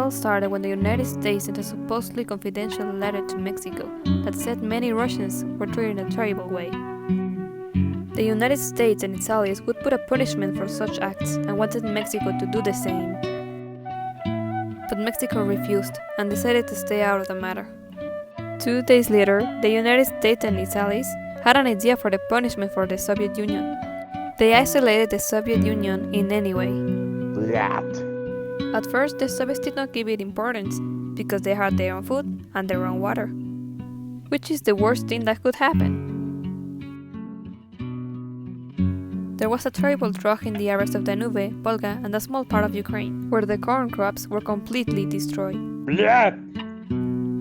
all started when the United States sent a supposedly confidential letter to Mexico that said many Russians were treated in a terrible way. The United States and its allies would put a punishment for such acts and wanted Mexico to do the same. But Mexico refused and decided to stay out of the matter. 2 days later, the United States and its allies had an idea for the punishment for the Soviet Union. They isolated the Soviet Union in any way. At first, the Soviets did not give it importance because they had their own food and their own water, which is the worst thing that could happen. There was a terrible drought in the areas of Danube, Volga, and a small part of Ukraine, where the corn crops were completely destroyed.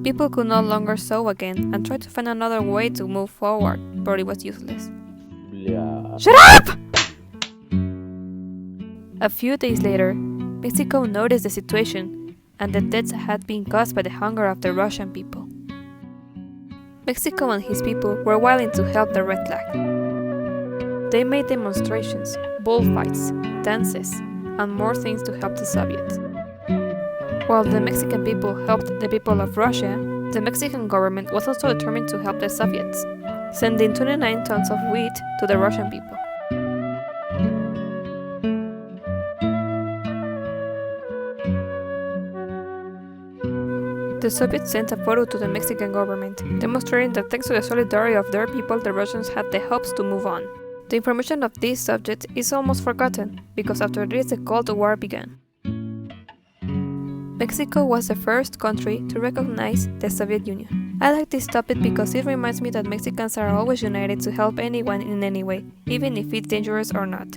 People could no longer sow again and tried to find another way to move forward, but it was useless. Shut up! A few days later, Mexico noticed the situation and the deaths had been caused by the hunger of the Russian people. Mexico and his people were willing to help the Red Flag. They made demonstrations, bullfights, dances, and more things to help the Soviets. While the Mexican people helped the people of Russia, the Mexican government was also determined to help the Soviets, sending 29 tons of wheat to the Russian people. The Soviets sent a photo to the Mexican government, demonstrating that thanks to the solidarity of their people, the Russians had the hopes to move on. The information of this subject is almost forgotten, because after this the Cold War began. Mexico was the first country to recognize the Soviet Union. I like this topic because it reminds me that Mexicans are always united to help anyone in any way, even if it's dangerous or not.